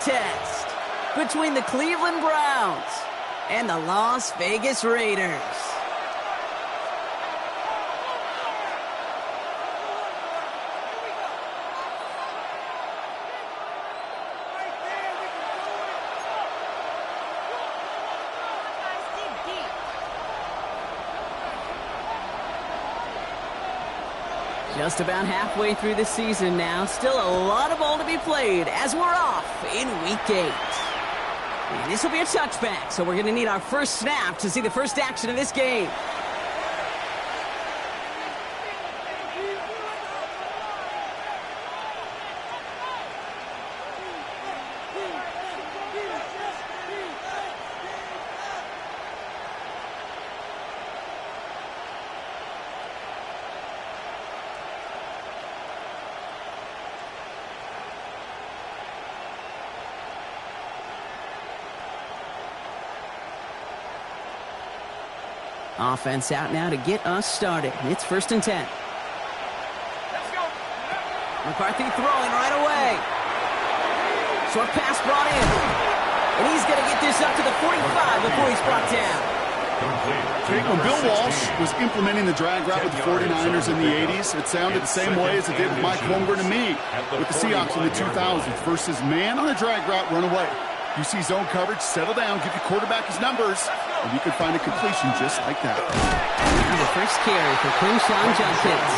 Test between the Cleveland Browns and the Las Vegas Raiders. Just about halfway through the season now. Still a lot of ball to be played as we're off in Week 8. And this will be a touchback, so we're going to need our first snap to see the first action of this game. Offense out now to get us started. It's 1st and 10. Let's go. McCarthy throwing right away. Short pass brought in. And he's going to get this up to the 45 before he's brought down. When Bill Walsh was implementing the drag route with the 49ers in the 80s, it sounded the same way as it did with Mike Holmgren and me with the Seahawks in the 2000s versus man on a drag route, run away. You see zone coverage, settle down, give your quarterback his numbers, and you can find a completion just like that. And the first carry for Quinshon Judkins.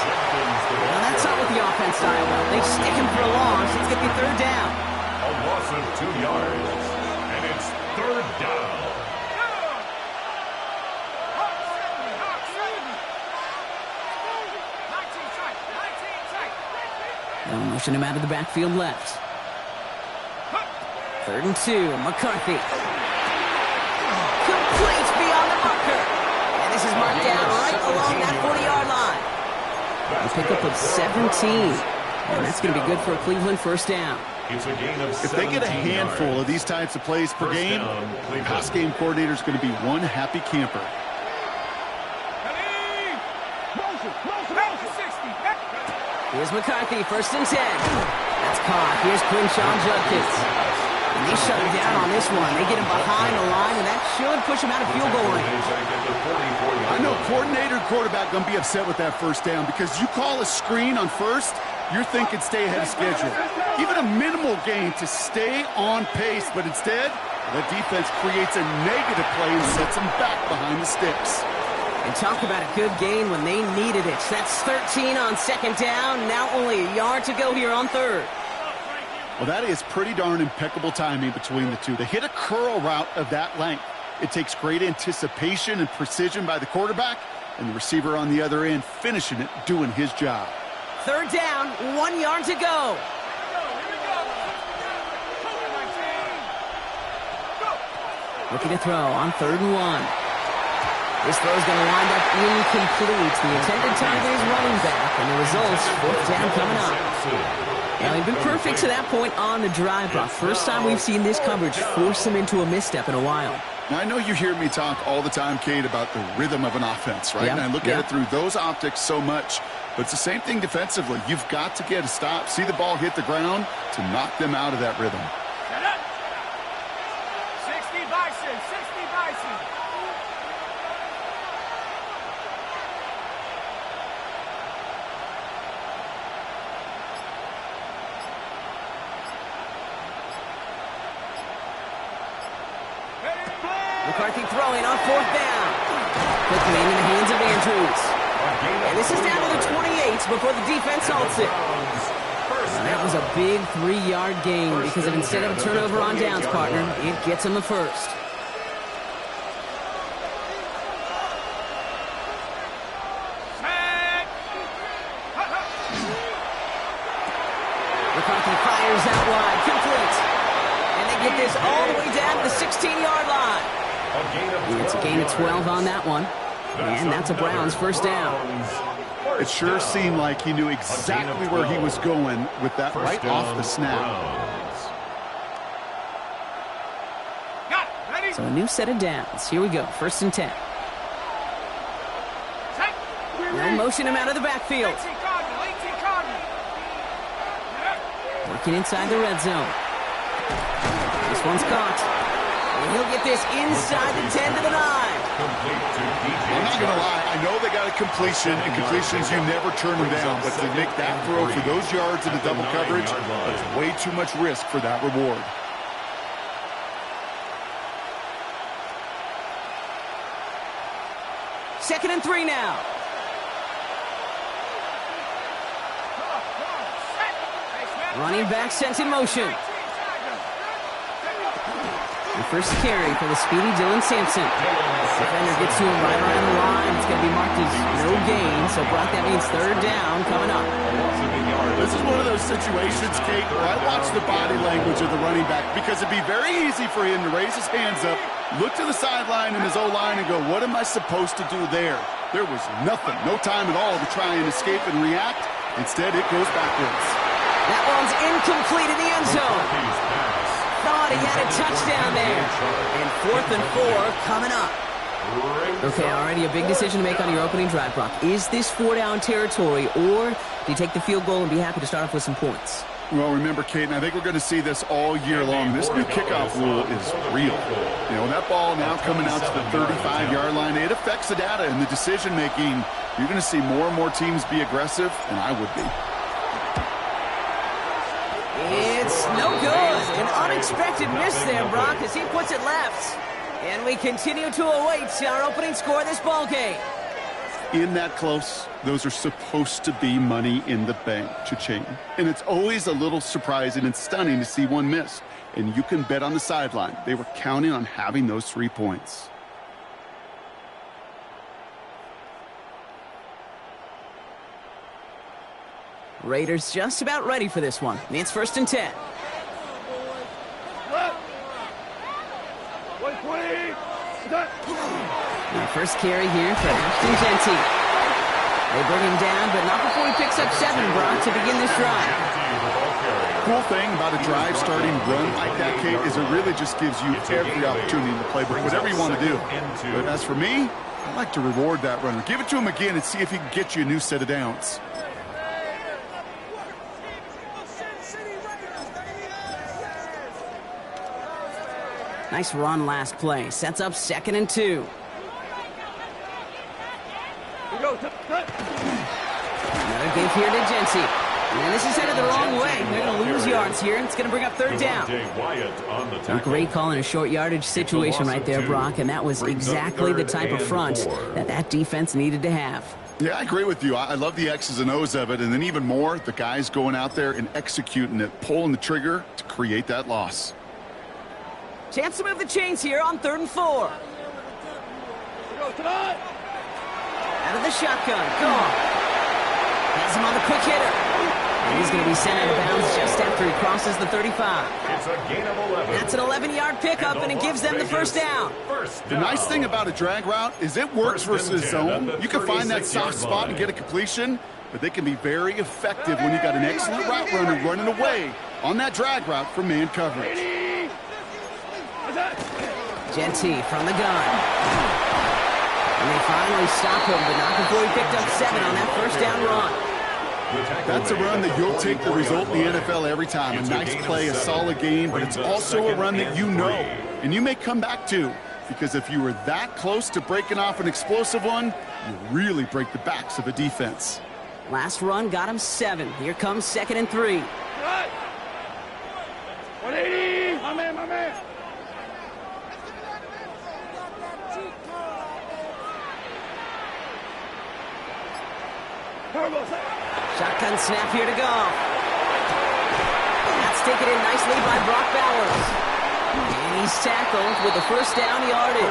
Well, that's not what the offense style well. They stick him for a loss. It's going to be 3rd down. A loss of 2 yards, and it's 3rd down. They'll motion him out of the backfield left. 3rd and 2, McCarthy. Complete beyond the marker. And this is marked down right along that 40-yard line. A pickup of 17. And that's going to be good for a Cleveland first down. It's a gain of If they get a handful of these types of plays per game, the pass game coordinator is going to be one happy camper. Here's McCarthy, 1st and 10. That's caught. Here's Quinshon Judkins. And they shut him down on this one. They get him behind the line, and that should push him out of field goal range. I know coordinator and quarterback going to be upset with that first down because you call a screen on first, you're thinking stay ahead of schedule. Even a minimal gain to stay on pace, but instead, the defense creates a negative play and sets them back behind the sticks. And talk about a good gain when they needed it. That's 13 on 2nd down. Now only a yard to go here on 3rd. Well, that is pretty darn impeccable timing between the two. To hit a curl route of that length, it takes great anticipation and precision by the quarterback, and the receiver on the other end finishing it, doing his job. 3rd down, 1 yard to go. Looking to throw on 3rd and 1. This throw is going to wind up incomplete. The intended target is running back, and the results, 4th down coming up. Now, he'd been perfect to that point on the drive, but first time we've seen this coverage force him into a misstep in a while. Now, I know you hear me talk all the time, Kate, about the rhythm of an offense, right? Yeah. And I look at it through those optics so much, but it's the same thing defensively. You've got to get a stop, see the ball hit the ground to knock them out of that rhythm. Set up. 60 Bison, 60 Bison. McCarthy throwing on 4th down. Quickly into the hands of Andrews. And this is down to the 28 before the defense halts it. And that was a big 3-yard gain because of instead of a turnover on downs, partner, it gets him the first. McCarthy fires out wide, complete. And they get this all the way down to the 16-yard line. It's a gain of 12 on that one. And that's a Browns first down. It sure seemed like he knew exactly where he was going with that right off the snap. So a new set of downs. Here we go, 1st and 10. They'll motion him out of the backfield. Working inside the red zone. This one's caught. And he'll get this inside the 10 to the 9. I'm not going to lie. I know they got a completion, and completions, you never turn them down. But to make that throw for those yards in the double coverage, that's way too much risk for that reward. Second and 3 now. Running back sent in motion. The first carry for the speedy Dylan Sampson. Defender gets to him right around the line. It's going to be marked as no gain. So, Brock, that means third down coming up. This is one of those situations, Kate, where I watch the body language of the running back because it'd be very easy for him to raise his hands up, look to the sideline and his O-line and go, what am I supposed to do there? There was nothing, no time at all to try and escape and react. Instead, it goes backwards. That one's incomplete in the end zone. Thought he had a touchdown there. And 4th and 4 coming up. Okay, already a big decision to make on your opening drive, Brock. Is this 4-down territory, or do you take the field goal and be happy to start off with some points? Well, remember, Kate, and I think we're going to see this all year long. This new kickoff rule is real. You know, that ball now coming out to the 35-yard line, it affects the data and the decision-making. You're going to see more and more teams be aggressive, and I would be. It's no good. An unexpected miss there, Brock, as he puts it left. And we continue to await our opening score of this ballgame. In that close, those are supposed to be money in the bank, cha-ching. And it's always a little surprising and stunning to see one miss. And you can bet on the sideline, they were counting on having those 3 points. Raiders just about ready for this one. It's 1st and 10. Now first carry here for Ashton Jeanty. They bring him down, but not before he picks up 7, Brock, to begin this drive. Cool thing about a drive starting run like that, Kate, is it really just gives you every opportunity to play whatever you want to do. But as for me, I like to reward that runner. Give it to him again and see if he can get you a new set of downs. Nice run last play. Sets up 2nd and 2. Another give here to Jeanty. And this is headed the wrong way. They're going to lose yards here, and it's going to bring up 3rd down. A great call in a short yardage situation right there, Brock, and that was exactly the type of front that defense needed to have. Yeah, I agree with you. I love the X's and O's of it, and then even more, the guys going out there and executing it, pulling the trigger to create that loss. Chance to move the chains here on 3rd and 4. Out of the shotgun. Gone. Has him on the quick hitter. And he's going to be sent out of bounds just after he crosses the 35. It's a gain of 11. That's an 11-yard pickup, and it gives them the first down. The nice thing about a drag route is it works versus zone. You can find that soft spot and get a completion, but they can be very effective when you got an excellent route runner running away on that drag route from man coverage. Jeanty from the gun. And they finally stop him, but not before he picked up 7 on that first down run. That's a run that you'll take the result in the NFL every time. A nice play, a solid game, but it's also a run that you know, and you may come back to, because if you were that close to breaking off an explosive one, you really break the backs of a defense. Last run got him 7. Here comes 2nd and 3. 180! My man, my man! Shotgun snap here to go. That's taken in nicely by Brock Bowers. And he's tackled with the first down yardage.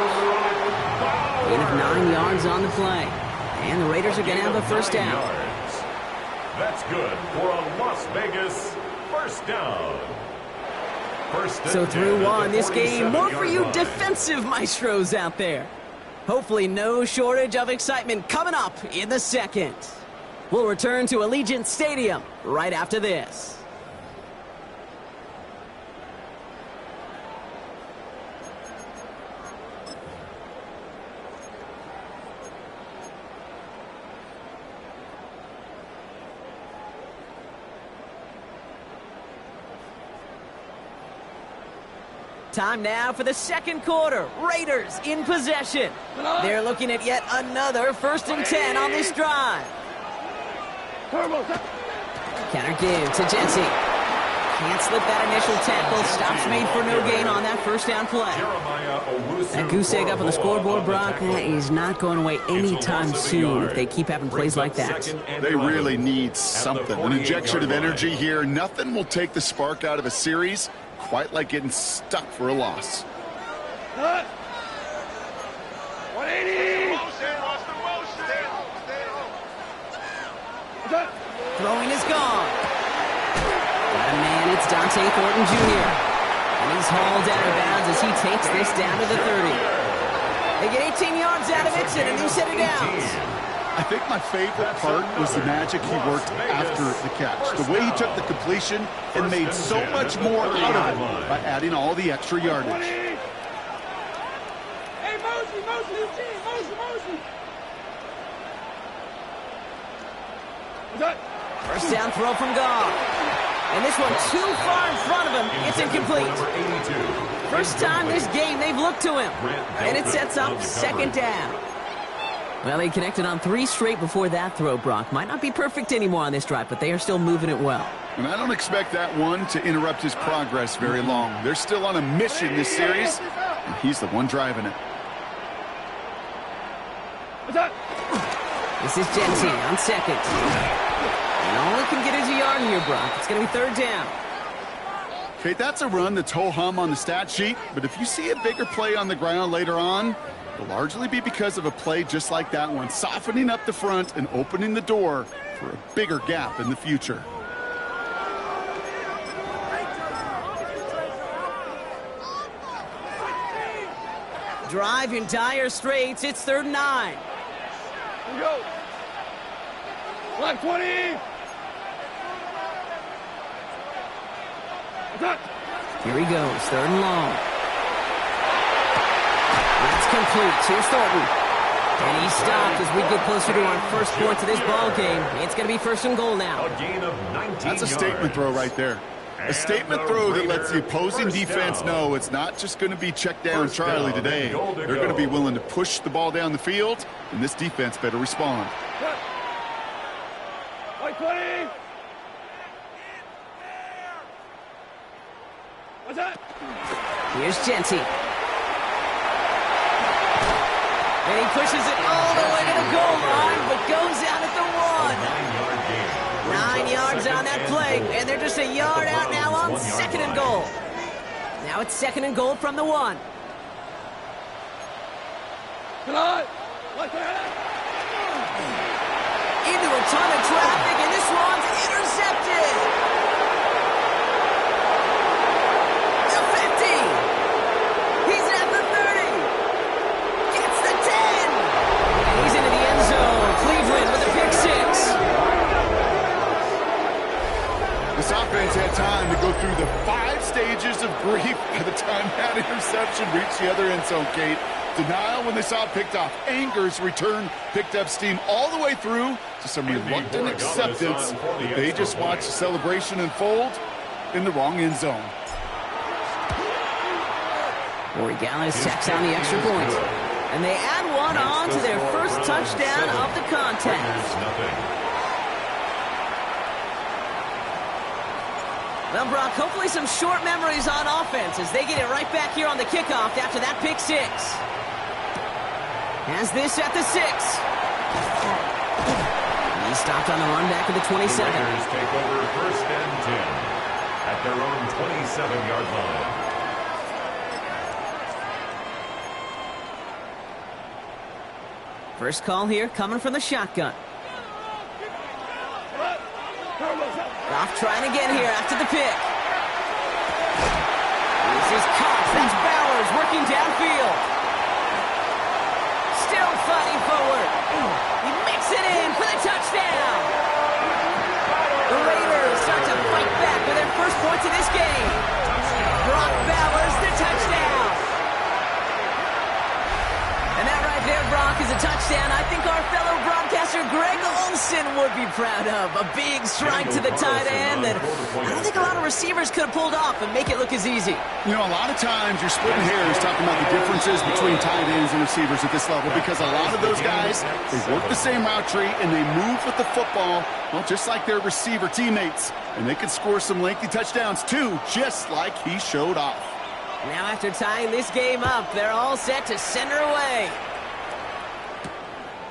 Gain of 9 yards on the play. And the Raiders are going to have a first down. That's good for a Las Vegas first down. So through one, this game, more for you defensive maestros out there. Hopefully no shortage of excitement coming up in the second. We'll return to Allegiant Stadium right after this. Time now for the second quarter. Raiders in possession. They're looking at yet another 1st and 10 on this drive. Counter give to Jency. Can't slip that initial tackle. Stops made for no gain on that first down play. That goose egg up on the scoreboard, Brock, that is not going away anytime soon if they keep having plays like that. They really need something. An injection of energy here. Nothing will take the spark out of a series quite like getting stuck for a loss. 180. Throwing is gone. Got a man, it's Dante Thornton Jr. And he's hauled out of bounds as he takes this down to the 30. They get 18 yards out of it and a new set of downs. I think my favorite part was the magic he worked after the catch. The way he took the completion and made so much more out of it by adding all the extra yardage. Hey, Mosley, Mosley. First down throw from Goff. And this one too far in front of him. It's incomplete. First time this game they've looked to him. And it sets up 2nd down. Well, they connected on 3 straight before that throw, Brock. Might not be perfect anymore on this drive, but they are still moving it well. And I don't expect that one to interrupt his progress very long. They're still on a mission this series, and he's the one driving it. This is Jency on 2nd. And all he can get is a yard here, Brock. It's going to be 3rd down. Okay, that's a run that's ho-hum on the stat sheet, but if you see a bigger play on the ground later on, it'll largely be because of a play just like that one, softening up the front and opening the door for a bigger gap in the future. Drive in dire straits. It's 3rd and 9. Here we go. Black 20. Here he goes. 3rd and long. That's complete. Here's Thornton. And he stopped as we get closer to our first points of this ball game. It's going to be 1st and goal now. A gain of 19 That's a statement throw right there. A statement throw that lets the opposing defense know it's not just going to be check down Charlie today. They're going to be willing to push the ball down the field, and this defense better respond. White 20. What's that? Here's Jency. And he pushes it all the way to the goal line, but goes out at the 1. 9 yards on that play, and they're just a yard out now on 2nd and goal. Now it's 2nd and goal from the 1. Come on. Into a ton of traffic, and this one's intercepted. The 50. He's at the 30. Gets the 10. And he's into the end zone. Cleveland with a pick 6. This offense had time to go through the 5 stages of grief by the time that interception reached the other end zone, Kate. Denial when they saw it picked off. Anger's return picked up steam all the way through to some reluctant acceptance. They just watched the celebration unfold in the wrong end zone. Corey Gallis checks on the extra point. And they add one on to their first touchdown of the contest. Well, Brock, hopefully some short memories on offense as they get it right back here on the kickoff after that pick 6. Has this at the 6. He stopped on the run back at the 27. The Raiders take over 1st and 10 at their own 27-yard line. First call here coming from the shotgun. Goff trying again here after the pick. This is Cox. That's Bowers working downfield. Still fighting forward. He makes it in for the touchdown. The Raiders start to fight back with their first points of this game. Brock Bowers, the touchdown. And that right there, Brock, is a touchdown. I think our fellow broadcaster Greg Olsen would be proud of. A big strike to the tight end that I don't think a lot of receivers could have pulled off and make it look as easy. You know, a lot of times you're splitting hairs talking about the differences between tight ends and receivers at this level because a lot of those guys, they work the same route tree and they move with the football, well, just like their receiver teammates. And they can score some lengthy touchdowns too, just like he showed off. Now after tying this game up, they're all set to send her away.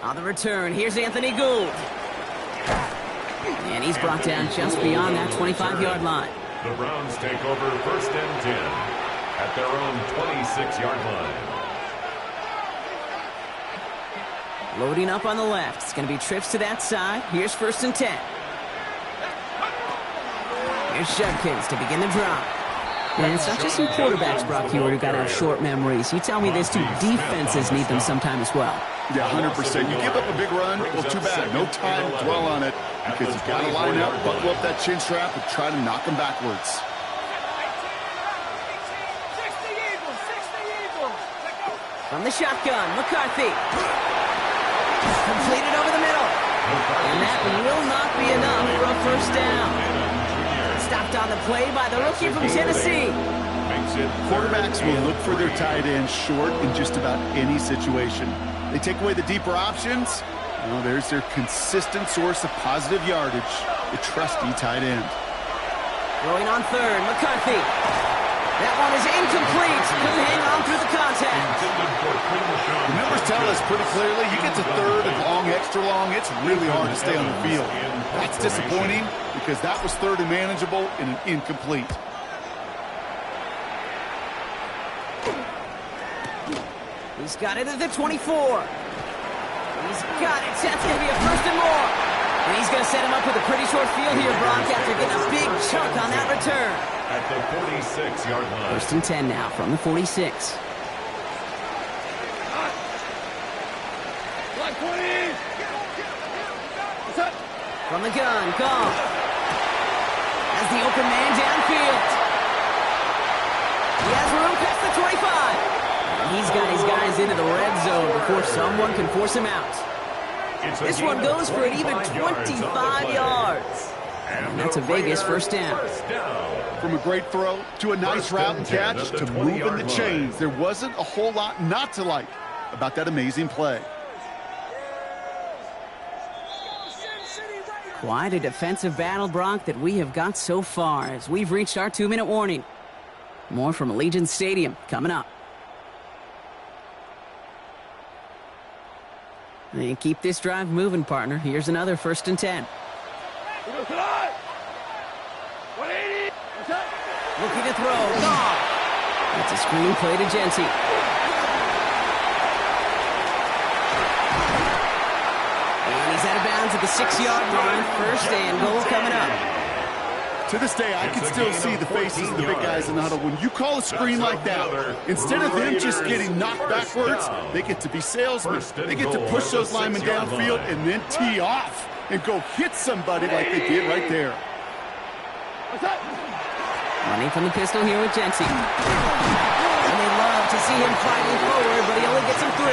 On the return, here's Anthony Gould. And he's brought down just beyond that 25-yard line. The Browns take over 1st and 10 at their own 26-yard line. Loading up on the left. It's going to be trips to that side. Here's 1st and 10. Here's Judkins to begin the drive. And it's not just some quarterbacks, Brock Huard, who got to have short memories. You tell me this too, defenses need them sometime as well. Yeah, 100%. You give up a big run, well, too bad. No time to dwell on it because you got to line up, buckle up that chin strap, and try to knock them backwards. From the shotgun, McCarthy. Completed over the middle. And that will not be enough for a 1st down. Stopped on the play by the rookie from Tennessee. Quarterbacks will look for their tight end short in just about any situation. They take away the deeper options. Well, there's their consistent source of positive yardage, the trusty tight end. Going on 3rd, McCarthy. That one is incomplete. Couldn't hang on through the contact. The numbers tell us pretty clearly, you get to 3rd and long, extra long, it's really hard to stay on the field. That's disappointing because that was 3rd and manageable and an incomplete. He's got it at the 24. He's got it. That's going to be a 1st and more. And he's going to set him up with a pretty short field here, Brock, after getting a big chunk on that return. At the 46-yard line. 1st and 10 now from the 46. From the gun, Goff. As the open man downfield. He has room past the 25. He's got his guys into the red zone before someone can force him out. This one goes for an even 25 yards. And that's a Vegas 1st down. From a great throw to a nice route and catch to moving the chains, there wasn't a whole lot not to like about that amazing play. Quite a defensive battle, Brock, that we have got so far as we've reached our 2-minute warning. More from Allegiant Stadium coming up. And keep this drive moving, partner. Here's another 1st and 10. Looking to throw. Goff. That's a screen play to Jency. And he's out of bounds at the 6-yard line. 1st and goal coming up. To this day, I can still see the faces of the big guys in the huddle. When you call a screen like that, instead of them just getting knocked backwards, they get to be salesmen. They get to push those linemen downfield and then tee off and go hit somebody like they did right there. Running from the pistol here with Jency. And they love to see him fighting forward, but he only gets him 3.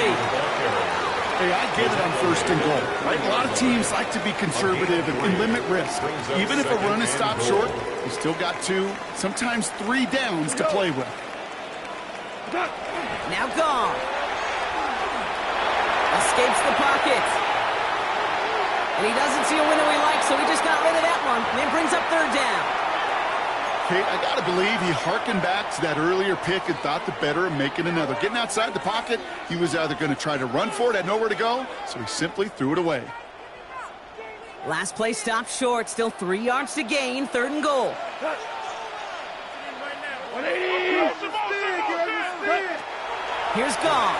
Hey, I get it on 1st and goal, right? A lot of teams like to be conservative and limit risk. Even if a run is stopped short, you still got 2, sometimes 3 downs to play with. Now gone. Escapes the pocket. And he doesn't see a window he likes, so he just got rid of that one. And then brings up 3rd down. Kate, I got to believe he harkened back to that earlier pick and thought the better of making another. Getting outside the pocket, he was either going to try to run for it, had nowhere to go, so he simply threw it away. Last play stopped short, still 3 yards to gain, 3rd and goal. Here's Goff.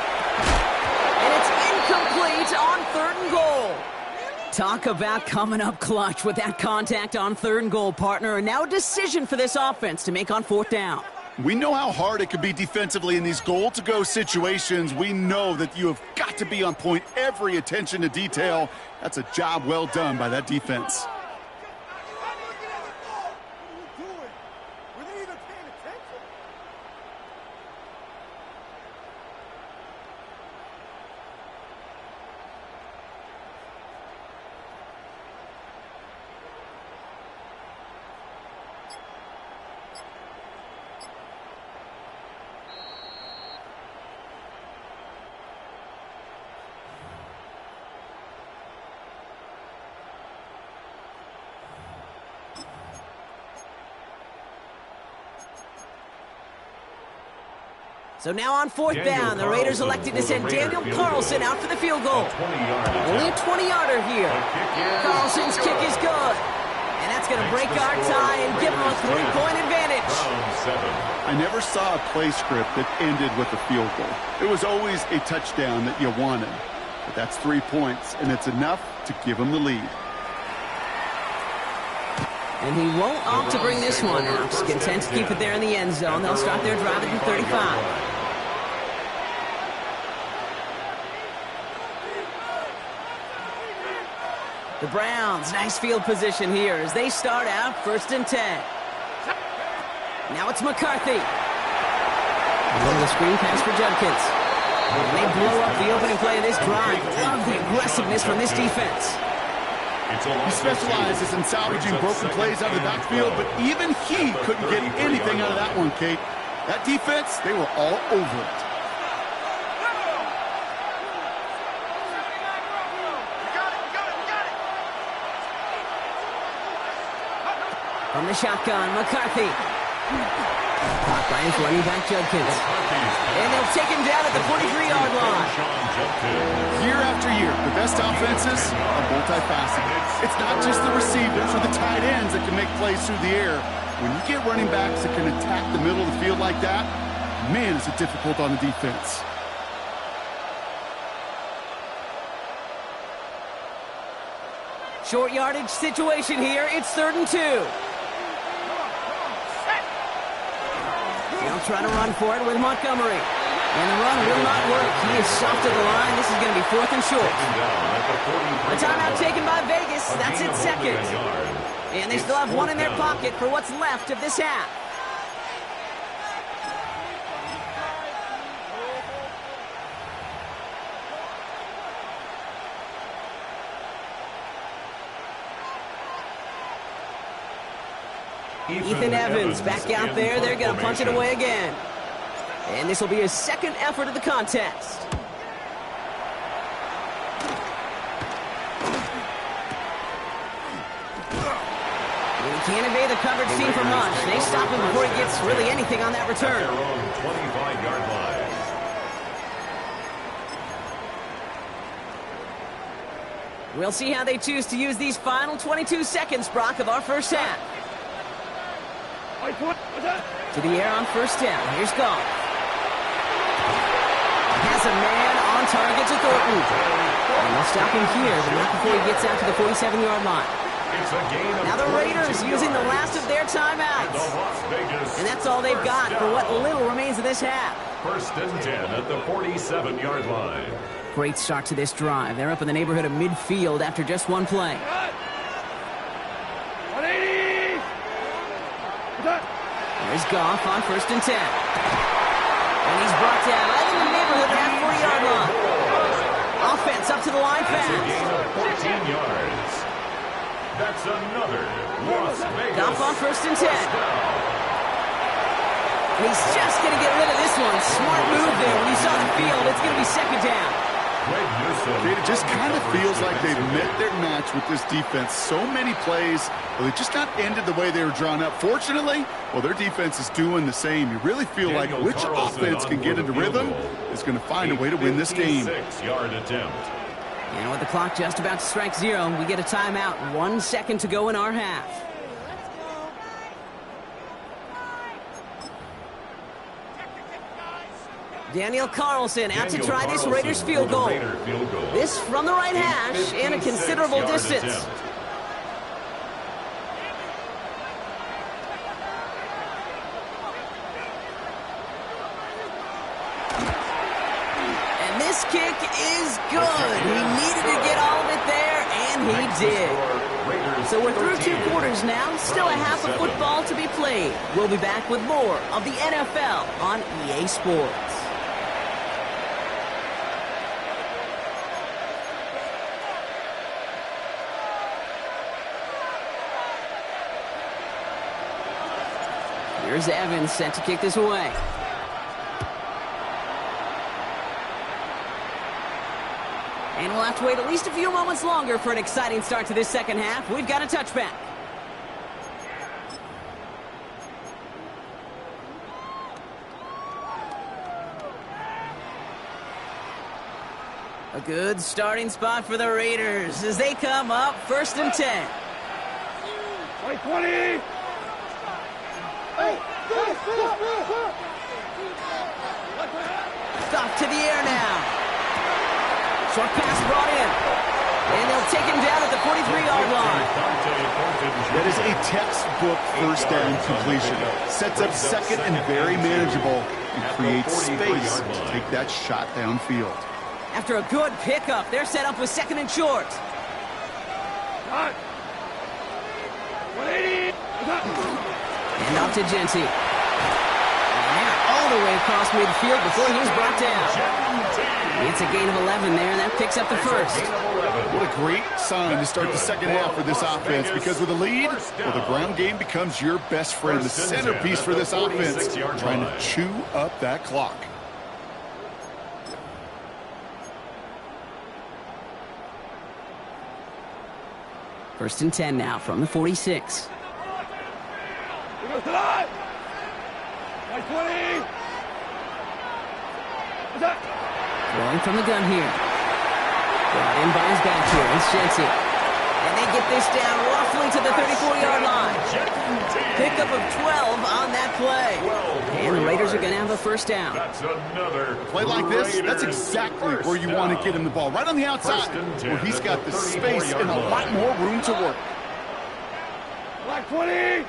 And it's incomplete on 3rd and goal. Talk about coming up clutch with that contact on 3rd and goal, partner. And now a decision for this offense to make on 4th down. We know how hard it can be defensively in these goal-to-go situations. We know that you have got to be on point, every attention to detail. That's a job well done by that defense. So now on fourth down, the Raiders elected to send Daniel Carlson out for the field goal. Only a 20-yarder here. Carlson's kick is good. And that's going to break our tie and give them a 3-point advantage. I never saw a play script that ended with a field goal. It was always a touchdown that you wanted. But that's 3 points, and it's enough to give them the lead. And he won't opt to bring this one out. Just content to keep it there in the end zone. They'll start their drive at the 35. The Browns, nice field position here as they start out 1st and 10. Now it's McCarthy. A little screen pass for Judkins. And they blow up the opening play of this drive. Love the aggressiveness from this defense. He specializes in salvaging broken plays out of the backfield, but even he couldn't get anything out of that one, Kate. That defense, they were all over it. From the shotgun, McCarthy. Caught by his running back, Judkins. And they'll take him down at the 43-yard line. Year after year, the best offenses are multifaceted. It's not just the receivers or the tight ends that can make plays through the air. When you get running backs that can attack the middle of the field like that, man, is it difficult on the defense. Short yardage situation here. It's 3rd and 2. They'll try to run for it with Montgomery. And the run will not work. He is soft to the line. This is going to be 4th and short. A timeout taken by Vegas. That's its 2nd. And they still have one in their pocket for what's left of this half. Ethan Evans back out there. They're going to punch it away again. And this will be his 2nd effort of the contest. And he can't evade the coverage team for much. They stop him before he gets really anything on that return. Their own 25-yard line. We'll see how they choose to use these final 22 seconds, Brock, of our first half. To the air on 1st down. Here's Goff. Has a man on target to Thornton. And they'll stop him here, but not before he gets out to the 47-yard line. Now the Raiders using the last of their timeouts. And that's all they've got for what little remains of this half. 1st and 10 at the 47-yard line. Great start to this drive. They're up in the neighborhood of midfield after just one play. 180! There's Goff on 1st and 10. And he's brought down right in the neighborhood of that 40-yard line. Offense up to the line fast. It's a gain of 14 yards. That's another Las Vegas. Goff on 1st and 10. And he's just going to get rid of this one. Smart move there. When you saw the field, it's going to be 2nd down. It just kind of feels like they've met their match with this defense. So many plays, well, they just not ended the way they were drawn up. Fortunately, well, their defense is doing the same. You really feel like which offense can get into rhythm is going to find a way to win this game. 56-yard attempt. And with the clock just about to strike 0, we get a timeout. 1 second to go in our half. Daniel Carlson out to try this Raiders field goal. This from the right hash and a considerable distance. And this kick is good. He needed to get all of it there, and he did. So we're through 2 quarters now. Still a half of football to be played. We'll be back with more of the NFL on EA Sports. Here's Evans set to kick this away. And we'll have to wait at least a few moments longer for an exciting start to this 2nd half. We've got a touchback. A good starting spot for the Raiders as they come up 1st and 10. 20. Off to the air now. Short pass brought in. And they'll take him down at the 43-yard line. That is a textbook first down completion. Sets up second and very manageable and creates space to take that shot downfield. After a good pickup, they're set up with 2nd and short. 180. And off to Genty. And all the way across midfield before he was brought down. It's a gain of 11 there, and that picks up the first. What a great sign to start the second half for this offense, because with a lead, well, the ground game becomes your best friend, the centerpiece for this offense, trying to chew up that clock. First and 10 now from the 46. Here goes the line. 20. Throwing from the gun here. Brought in by his back here. It's Genty. And they get this down roughly to the 34-yard line. Pickup of 12 on that play. And the Raiders are going to have a first down. That's another Play like this, that's exactly where you want to get him the ball. Right on the outside, where he's got the space and a lot more room to work. Black 20.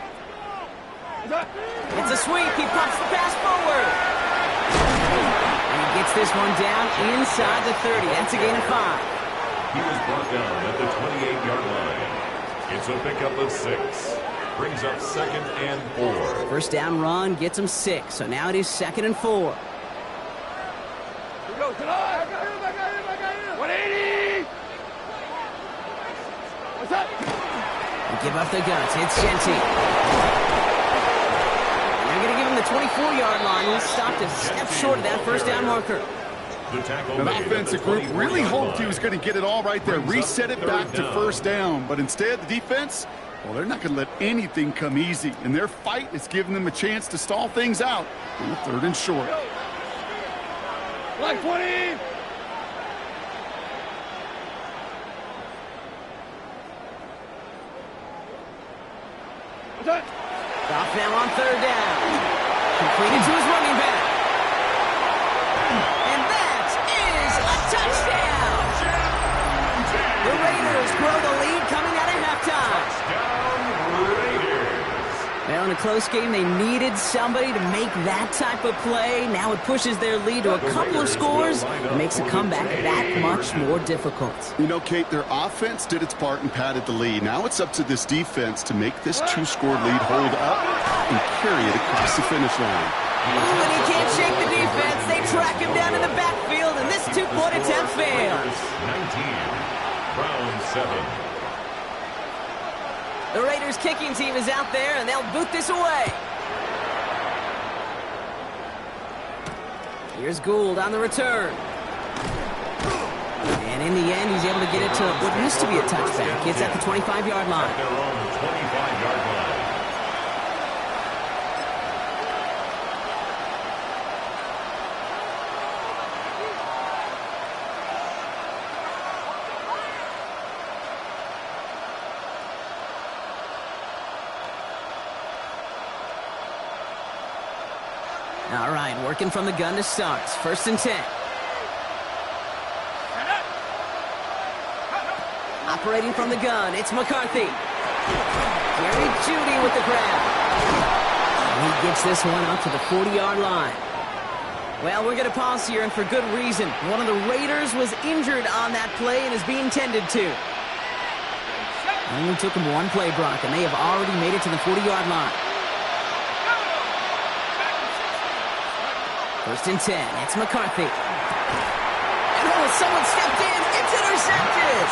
It's a sweep. He pops the pass forward. And he gets this one down inside the 30. That's a gain of 5. He was brought down at the 28-yard line. It's a pickup of 6. Brings up 2nd and 4. First down run gets him 6. So now it is 2nd and 4. Here goes the line. 180. What's up? They give up the guns. It's Genty. They're going to give him the 24-yard line. He's stopped a step short of that first down marker. An offensive group really hoped he was going to get it all right there, reset it back to first down. But instead, the defense, well, they're not going to let anything come easy. And their fight is giving them a chance to stall things out on the 3rd and short. Black 20. What's up? Off now on 3rd down. Completed to his running back. And that is a touchdown. The Raiders grow the lead coming out of halftime. Well, in a close game, they needed somebody to make that type of play. Now it pushes their lead to a couple of scores. It makes a comeback that much more difficult. You know, Kate, their offense did its part and padded the lead. Now it's up to this defense to make this 2-score lead hold up and carry it across the finish line. Ooh, and he can't shake the defense. They track him down in the backfield, and this 2-point attempt fails. 19. Round 7. The Raiders kicking team is out there, and they'll boot this away. Here's Gould on the return. And in the end, he's able to get it to what used to be a touchback. It's at the 25-yard line. Their own 25-yard line. All right, working from the gun to start. 1st and 10. Operating from the gun, it's McCarthy. Jerry Jeudy with the grab. And he gets this one up to the 40-yard line. Well, we're going to pause here, and for good reason. One of the Raiders was injured on that play and is being tended to. It only took him one play, Brock, and they have already made it to the 40-yard line. 1st and 10. It's McCarthy. Oh, someone stepped in. It's intercepted.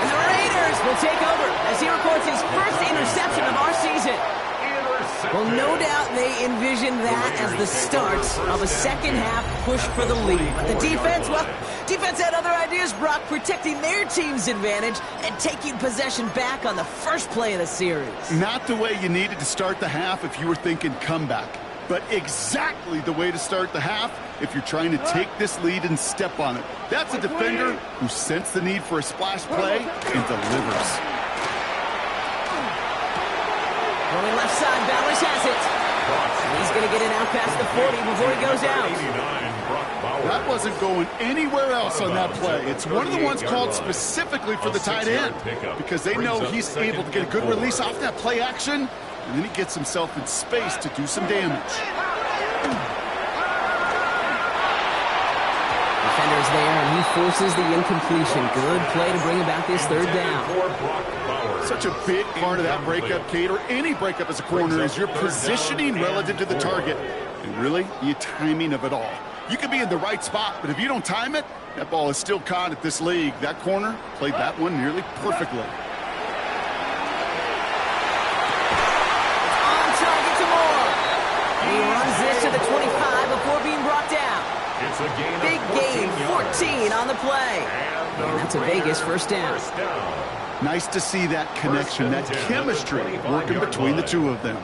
And the Raiders will take over as he records his first interception of our season. Well, no doubt they envisioned that as the start of a second-half push for the lead. But the defense, well, defense had other ideas, Brock, protecting their team's advantage and taking possession back on the first play of the series. Not the way you needed to start the half if you were thinking comeback. but exactly the way to start the half if you're trying to take this lead and step on it. That's a defender who sensed the need for a splash play and delivers. Going left side, Bowers has it. And he's going to get it out past the 40 before he goes out. That wasn't going anywhere else on that play. It's one of the ones called specifically for the tight end because they know he's able to get a good release off that play action, and then he gets himself in space to do some damage. Defender's there, and he forces the incompletion. Good play to bring about this third down. Such a big part of that breakup, Kate, or any breakup as a corner, is your positioning relative to the target. And really, your timing of it all. You can be in the right spot, but if you don't time it, that ball is still caught at this league. That corner played that one nearly perfectly. On target to Moore. And he runs this to the 25 before being brought down. It's a gain Big gain, 14 on the play. And that's a Vegas first down. Nice to see that connection, that chemistry working between the two of them.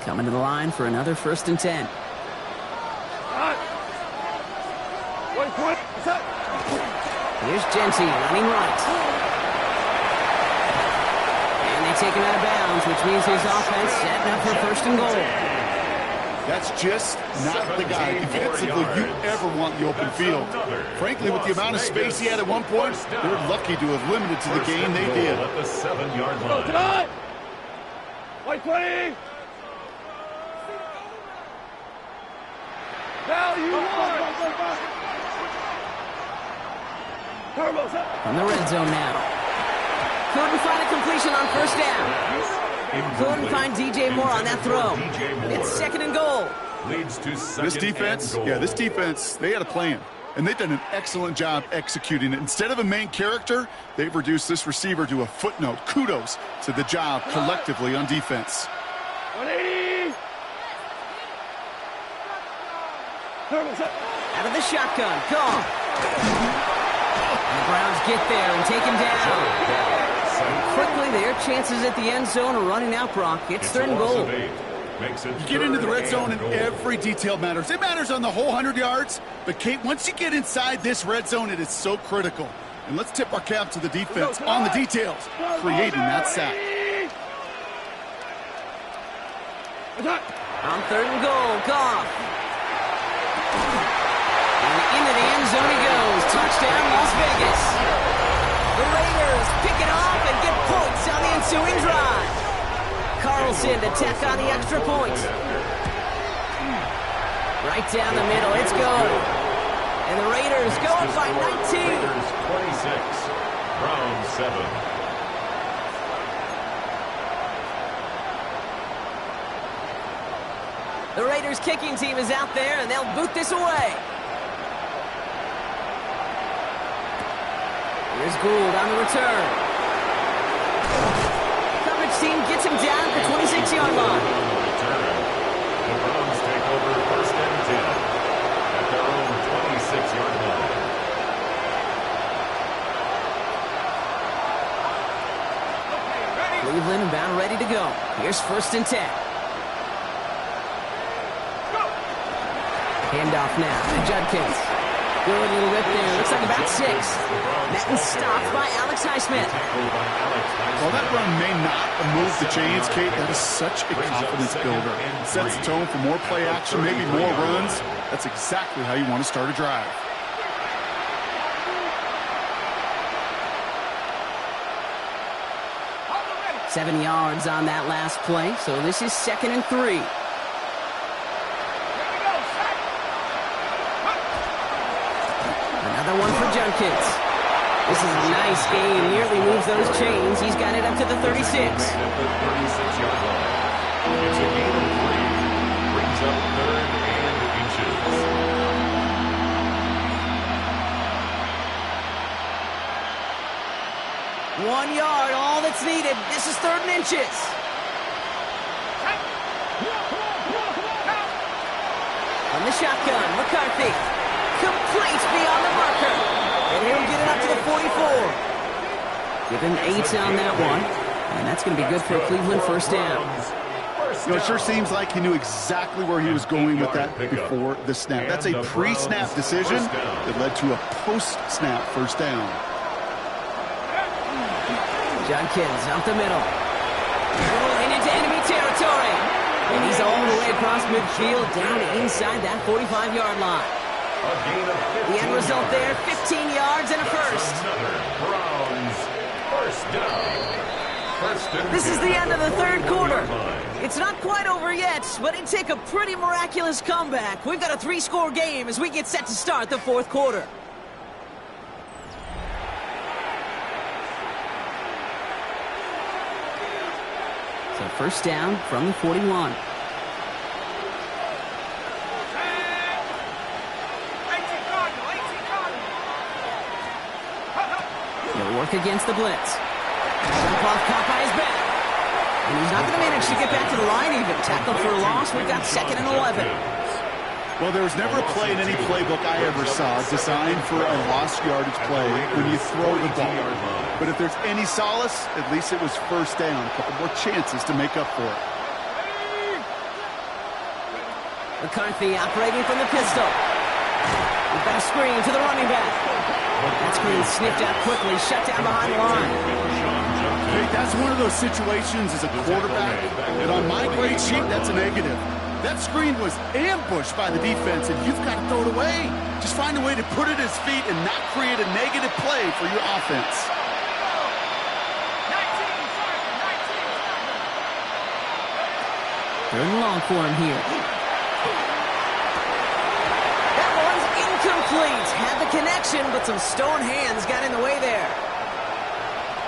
Coming to the line for another 1st and 10. Here's Genty running right. And they take him out of bounds, which means his offense setting up for 1st and goal. That's just not the guy defensively you ever want in the open field. Frankly, with the amount of space he had at one point, they're lucky to have limited to the game they did. At the 7-yard line. White 20! Now you want! From the red zone now. Couldn't find a completion on 1st down. Couldn't find DJ Moore on that throw. It's 2nd and goal. Leads to This defense, they had a plan. And they've done an excellent job executing it. Instead of a main character, they've reduced this receiver to a footnote. Kudos to the job collectively on defense. 180! Out of the shotgun. Gone. And the Browns get there and take him down. Quickly, their chances at the end zone are running out, Brock. It's 3rd and goal. You get into the red zone and every detail matters. It matters on the whole 100 yards. But, Kate, once you get inside this red zone, it is so critical. And let's tip our cap to the defense on the details, creating that sack. On 3rd and goal, Goff. And into the end zone he goes. Touchdown, Las Vegas. The Raiders pick it off and get points on the ensuing drive. Carlson to tack on the extra point. Right down the middle, it's good. And the Raiders go up by 19. Raiders 26, Browns 7. The Raiders kicking team is out there, and they'll boot this away. Here's Gould on the return. Coverage team gets him down at the 26-yard line. The Browns take over 1st and 10 at their own 26-yard line. Cleveland about ready to go. Here's 1st and 10. Handoff now to Judkins. Good little rip there. Looks like about 6. That is stopped by Alex Highsmith. While that run may not have moved the chains, Kate, that is such a confidence builder. It sets the tone for more play action, maybe more runs. That's exactly how you want to start a drive. Seven yards on that last play, so this is 2nd and 3. Another one for Judkins. This is a nice game. Nearly moves those chains. He's got it up to the 36. At the 36-yard line. It's a gain of 3. Brings up 3rd and inches. 1 yard, all that's needed. This is 3rd and inches. From the shotgun, McCarthy. Complete beyond the marker. And he'll get it up to the 44. Give him 8 on that one. And that's going to be good for a Cleveland 1st down. It sure seems like he knew exactly where he was going with that before the snap. That's a pre-snap decision that led to a post-snap first down. Judkins up the middle. Rolling into enemy territory. And he's all the way across midfield down inside that 45-yard line. The end result there, 15 yards and a first. Browns first down. This is the end of the third quarter. It's not quite over yet, but it'd take a pretty miraculous comeback. We've got a 3-score game as we get set to start the fourth quarter. So first down from the 41. He'll work against the blitz. Jump off, caught by his back. And he's not going to manage to get back to the line even. Tackled for a loss. We've got 2nd and 11. Well, there was never a play in any playbook I ever saw designed for a lost yardage play when you throw the ball. But if there's any solace, at least it was first down. A couple more chances to make up for it. McCarthy operating from the pistol. We've got a screen to the running back. That screen sniffed out quickly, shut down behind the line. Hey, that's one of those situations as a quarterback, and on my grade sheet, that's a negative. That screen was ambushed by the defense, and you've got to throw it away. Just find a way to put it at his feet and not create a negative play for your offense. Third and long for him here. That one's incomplete. Had the connection, but some stone hands got in the way there.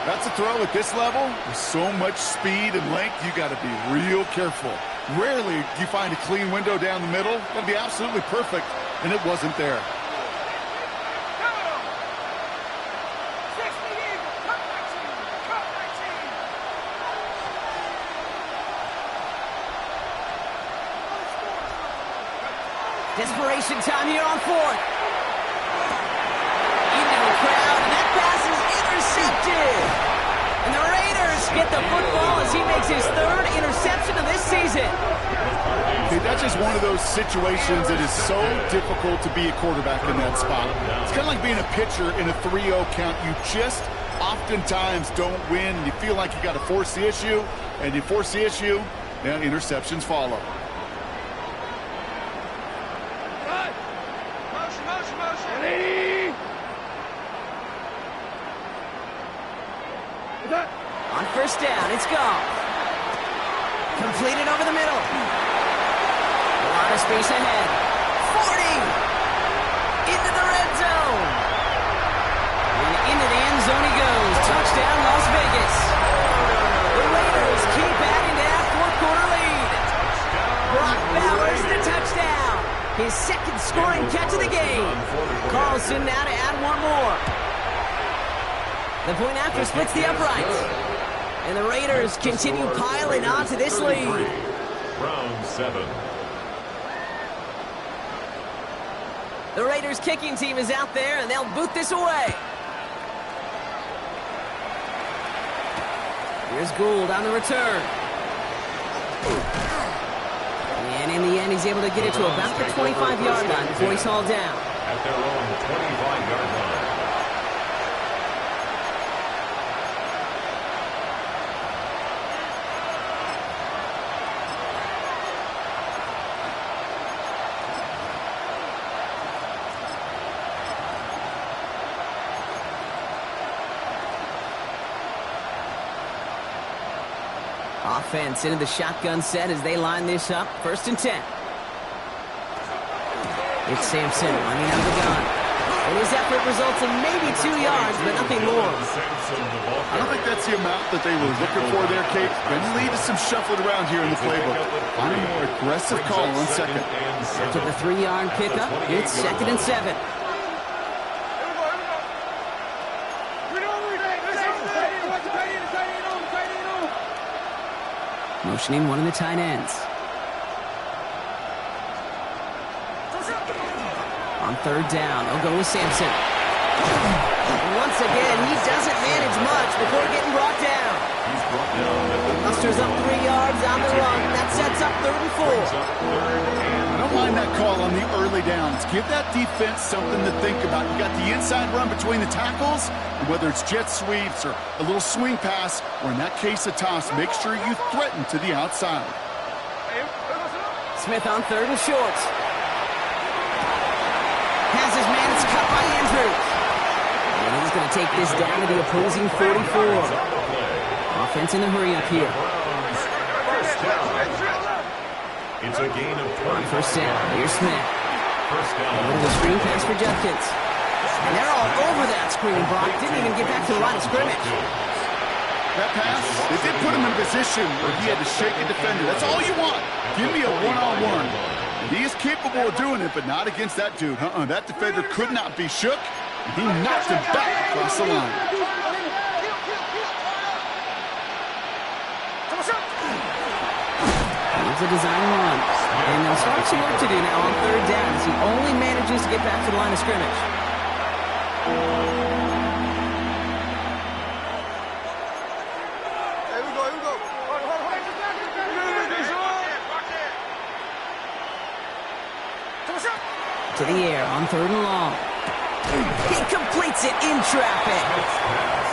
That's a throw at this level. With so much speed and length, you got to be real careful. Rarely do you find a clean window down the middle. That'd be absolutely perfect, and it wasn't there. Desperation time here on 4th. Into the crowd, and that pass is intercepted. And the Raiders get the football as he makes his 3rd interception of this season. Okay, that's just one of those situations that is so difficult to be a quarterback in that spot. It's kind of like being a pitcher in a 3-0 count. You just oftentimes don't win, and you feel like you got to force the issue, and you force the issue, and interceptions follow. On first down, it's gone. Completed over the middle. A lot of space ahead. 40! Into the red zone. And into the end zone he goes. Touchdown, Las Vegas. The Raiders keep adding to that fourth quarter lead. Brock Bowers the touchdown. His 2nd scoring catch of the game. Carlson now to add one more. The point after splits the uprights. And the Raiders continue piling on to this lead. Round 7. The Raiders kicking team is out there, and they'll boot this away. Here's Gould on the return. And in the end, he's able to get it to about the 25-yard line before he's hauled down. At their own 25-yard line. Offense into the shotgun set as they line this up. 1st and 10. It's Sampson running out of the gun. And his effort results in maybe 2 yards, but nothing more. I don't think that's the amount that they were looking for there, Kate. Going to lead to some shuffling around here in the playbook. Find a more aggressive call on 2nd. Took a 3-yard pickup. It's 2nd and 7. Motioning one of the tight ends. On 3rd down, they'll go with Sampson. And once again, he doesn't manage much before getting brought down. He's brought down at the Musters up 3 yards on the run. That sets up 3rd and 4. I don't mind that call on the early downs. Give that defense something to think about. You got the inside run between the tackles, and whether it's jet sweeps or a little swing pass, or in that case a toss, make sure you threaten to the outside. Smith on 3rd and short. Has his man. It's cut by Andrews. And he's going to take this down to the opposing 44. Offense in the hurry up here. It's a gain of 20. First down. Here's Smith. First down. A little screen pass for Judkins. And they're all over that screen, Brock. Didn't even get back to the line of scrimmage. That pass, it did put him in a position where he had to shake a defender. That's all you want. Give me a one-on-one. And he is capable of doing it, but not against that dude. That defender could not be shook. And he knocked him back across the line. Here's a design run. And they'll start some work to do now on 3rd down as he only manages to get back to the line of scrimmage. To the air on 3rd and long. He completes it in traffic.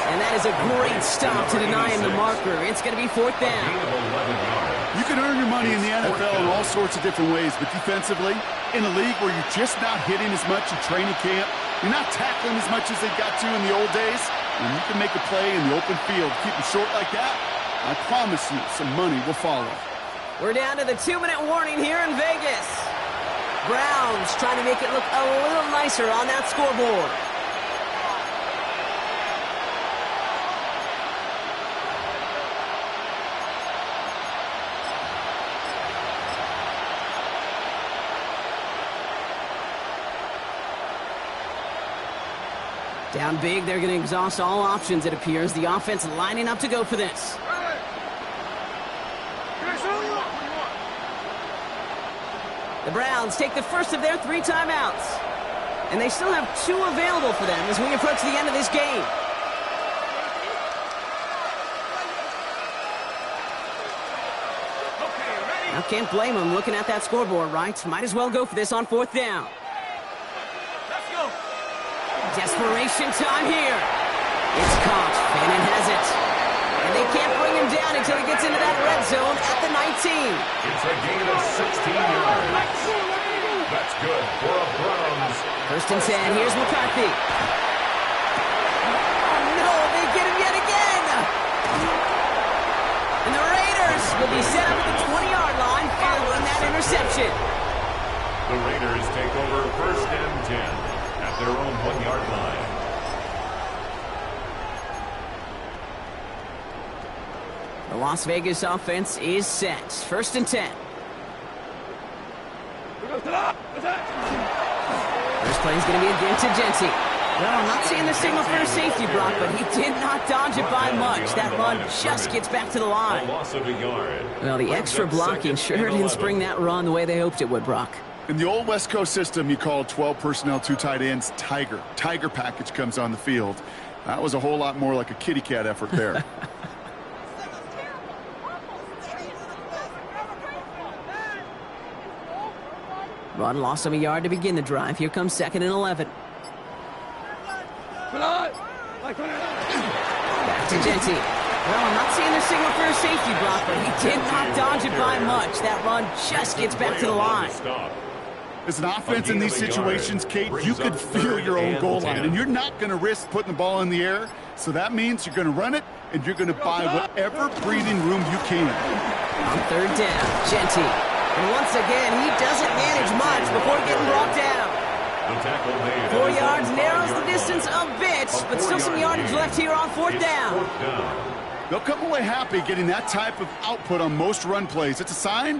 And that is a great stop to deny him the marker. It's going to be 4th down. You can earn your money in the NFL in all sorts of different ways, but defensively, in a league where you're just not hitting as much in training camp, you're not tackling as much as they got to in the old days, and you can make a play in the open field, keep them short like that, I promise you some money will follow. We're down to the 2-minute warning here in Vegas. Browns trying to make it look a little nicer on that scoreboard. Down big, they're going to exhaust all options, it appears. The offense lining up to go for this. The Browns take the first of their 3 timeouts. And they still have 2 available for them as we approach the end of this game. Now can't blame them looking at that scoreboard, right? Might as well go for this on 4th down. Desperation time here. It's caught. Fannin has it. And they can't bring him down until he gets into that red zone at the 19. It's a gain of 16 yards. That's good for a Browns. 1st and 10. Here's McCarthy. Oh, no, they get him yet again. And the Raiders will be set up at the 20-yard line following that interception. The Raiders take over 1st and 10. At their own 1-yard line. The Las Vegas offense is set. 1st and 10. First play is going to be again to Genty. Well, I'm not seeing the signal for a safety, Brock, but he did not dodge it by much. That run just gets back to the line. A loss of a yard. Well, the extra blocking sure didn't spring that run the way they hoped it would, Brock. In the old West Coast system, you call 12 personnel, 2 tight ends, Tiger. Tiger package comes on the field. That was a whole lot more like a kitty cat effort there. Run loss of a yard to begin the drive. Here comes 2nd and 11. Back to Genty. Well, I'm not seeing the signal for a safety, Brock, but he did not dodge it by much. That run just gets back to the line. As an offense in these situations, Kate, you could feel your own goal line, and you're not going to risk putting the ball in the air. So that means you're going to run it, and you're going to buy whatever breathing room you can. On 3rd down, Genty. And once again, he doesn't manage much before getting brought down. 4 yards narrows the distance a bit, but still some yardage left here on 4th down. They'll come away happy getting that type of output on most run plays. It's a sign